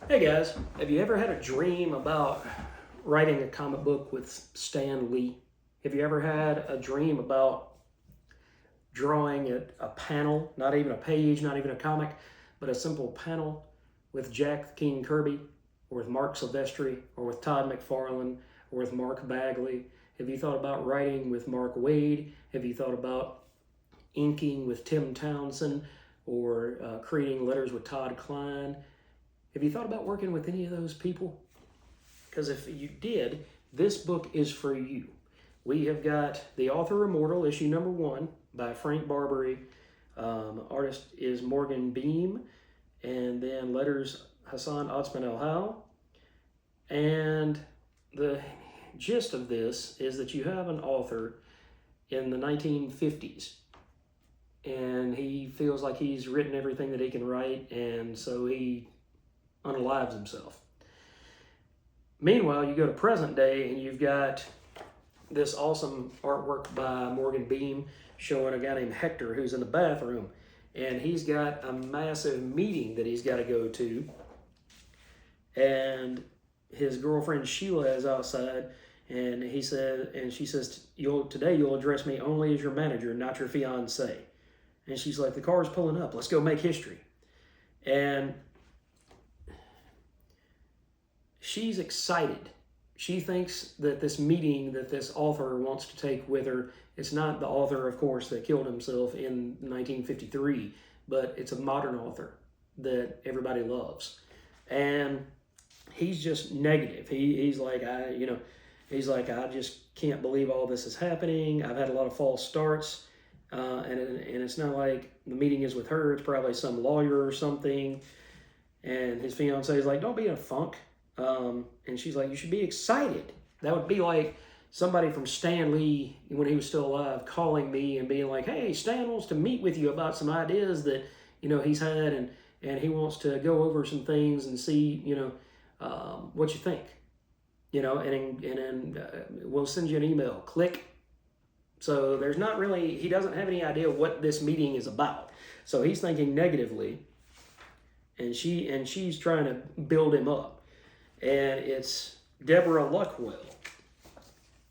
Hey guys, have you ever had a dream about writing a comic book with Stan Lee? Have you ever had a dream about drawing a panel, not even a page, not even a comic, but a simple panel with Jack the King Kirby, or with Mark Silvestri, or with Todd McFarlane, or with Mark Bagley? Have you thought about writing with Mark Waid? Have you thought about inking with Tim Townsend, or creating letters with Todd Klein? Have you thought about working with any of those people? Because if you did, this book is for you. We have got the author Immortal, issue number 1 by Frank Barbary. Artist is Morgan Beam. And then letters Hassan Otsman El Hal. And the gist of this is that you have an author in the 1950s. And he feels like he's written everything that he can write, and so he unalives himself. Meanwhile, you go to present day and you've got this awesome artwork by Morgan Beam showing a guy named Hector who's in the bathroom, and he's got a massive meeting that he's got to go to, and his girlfriend Sheila is outside, and she says, today you'll address me only as your manager, not your fiance. And she's like, the car's pulling up, let's go make history. And she's excited. She thinks that this meeting that this author wants to take with her, it's not the author, of course, that killed himself in 1953, but it's a modern author that everybody loves. And he's just negative. He's like, I just can't believe all this is happening. I've had a lot of false starts. And it's not like the meeting is with her. It's probably some lawyer or something. And his fiance is like, don't be in a funk. And she's like, you should be excited. That would be like somebody from Stan Lee, when he was still alive, calling me and being like, hey, Stan wants to meet with you about some ideas that, he's had, and he wants to go over some things and see, what you think, and we'll send you an email. Click. So there's not really, he doesn't have any idea what this meeting is about. So he's thinking negatively, and she's trying to build him up. And it's Deborah Luckwell,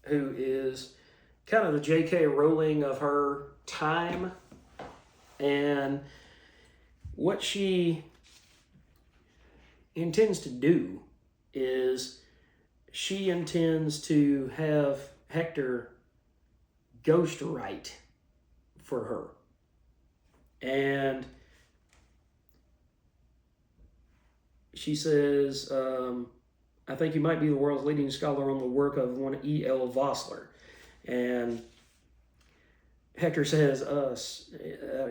who is kind of the J.K. Rowling of her time. And what she intends to do is she intends to have Hector ghostwrite for her. And she says, I think you might be the world's leading scholar on the work of one E.L. Vossler. And Hector says,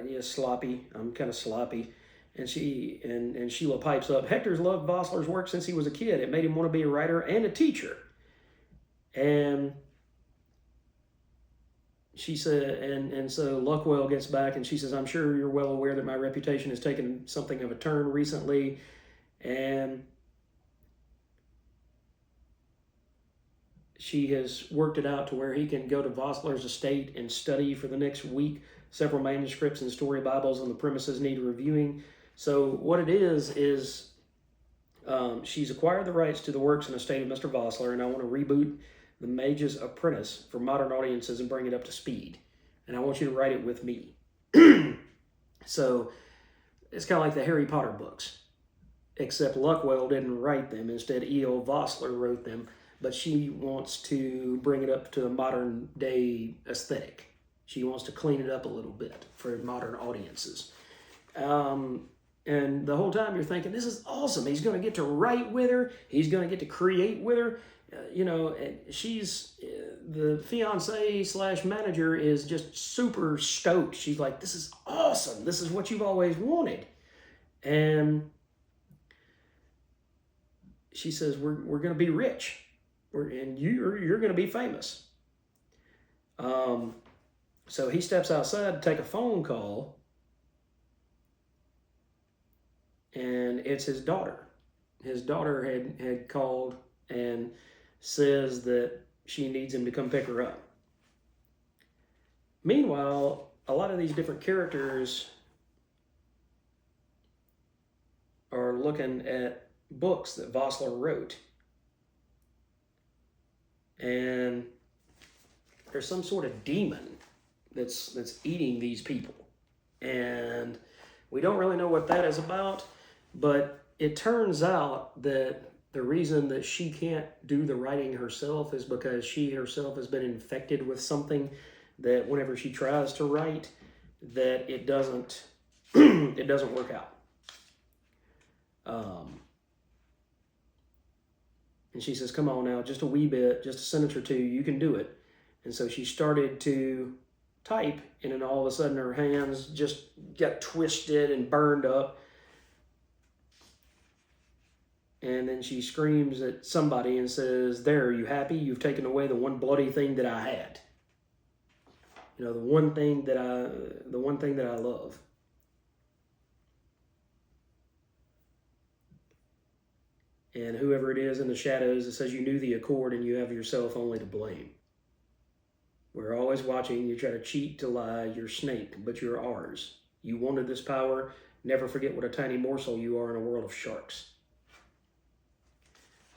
yeah, sloppy. I'm kind of sloppy. And Sheila pipes up, Hector's loved Vossler's work since he was a kid. It made him want to be a writer and a teacher. And she said, and so Luckwell gets back and she says, I'm sure you're well aware that my reputation has taken something of a turn recently. And she has worked it out to where he can go to Vossler's estate and study for the next week. Several manuscripts and story Bibles on the premises need reviewing. So what it is she's acquired the rights to the works and estate of Mr. Vossler, and I want to reboot The Mage's Apprentice for modern audiences and bring it up to speed. And I want you to write it with me. So it's kind of like the Harry Potter books, except Luckwell didn't write them. Instead, E.L. Vossler wrote them. But she wants to bring it up to a modern day aesthetic. She wants to clean it up a little bit for modern audiences. And the whole time you're thinking, this is awesome. He's going to get to write with her. He's going to get to create with her. She's the fiance / manager is just super stoked. She's like, this is awesome. This is what you've always wanted. And she says, we're going to be rich. And you're going to be famous. So he steps outside to take a phone call, and it's his daughter. His daughter had called and says that she needs him to come pick her up. Meanwhile, a lot of these different characters are looking at books that Vossler wrote. And there's some sort of demon that's eating these people. And we don't really know what that is about, but it turns out that the reason that she can't do the writing herself is because she herself has been infected with something that whenever she tries to write, that it doesn't it doesn't work out. And she says, come on now, just a wee bit, just a sentence or two, you can do it. And so she started to type, and then all of a sudden her hands just got twisted and burned up. And then she screams at somebody and says, there, are you happy? You've taken away the one bloody thing that I had. You know, the one thing that I love. And whoever it is in the shadows that says you knew the accord and you have yourself only to blame. We're always watching. You try to cheat, to lie. You're snake, but you're ours. You wanted this power. Never forget what a tiny morsel you are in a world of sharks.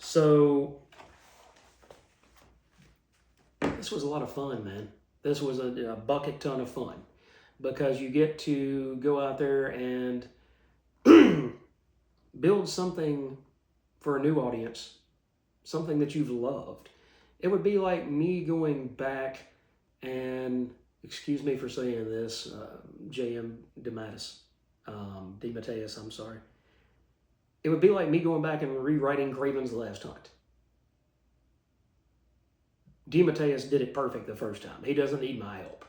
So this was a lot of fun, man. This was a bucket ton of fun because you get to go out there and build something for a new audience, something that you've loved. It would be like me going back and, excuse me for saying this, J.M. DeMatteis, I'm sorry. It would be like me going back and rewriting Craven's Last Hunt. DeMatteis did it perfect the first time. He doesn't need my help.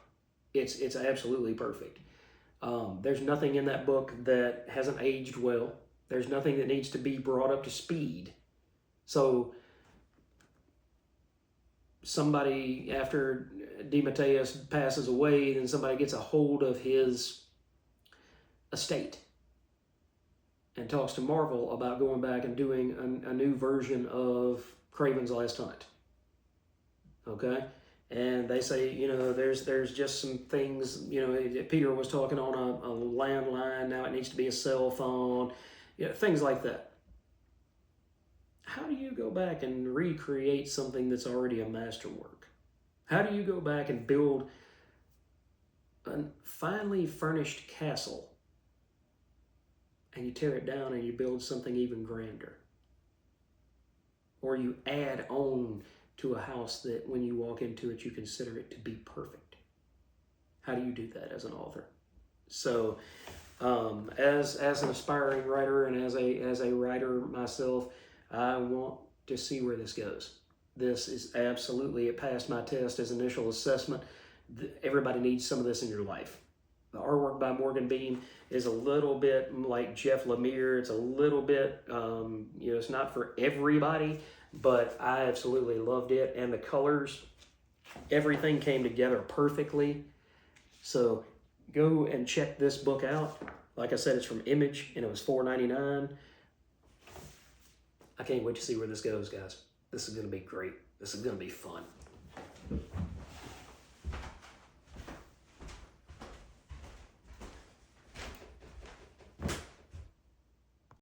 It's absolutely perfect. There's nothing in that book that hasn't aged well. There's nothing that needs to be brought up to speed. So somebody, after DeMatteis passes away, then somebody gets a hold of his estate and talks to Marvel about going back and doing a new version of Craven's Last Hunt. Okay? And they say, you know, there's just some things, you know, Peter was talking on a landline, now it needs to be a cell phone, you know, things like that. How do you go back and recreate something that's already a masterwork? How do you go back and build a finely furnished castle and you tear it down and you build something even grander? Or you add on to a house that when you walk into it, you consider it to be perfect. How do you do that as an author? So as an aspiring writer and as a writer myself, I want to see where this goes. This is absolutely, it passed my test as initial assessment. Everybody needs some of this in your life. The artwork by Morgan Bean is a little bit like Jeff Lemire. It's a little bit, you know, it's not for everybody, but I absolutely loved it. And the colors, everything came together perfectly. So go and check this book out. Like I said, it's from Image, and it was $4.99. I can't wait to see where this goes, guys. This is going to be great. This is going to be fun.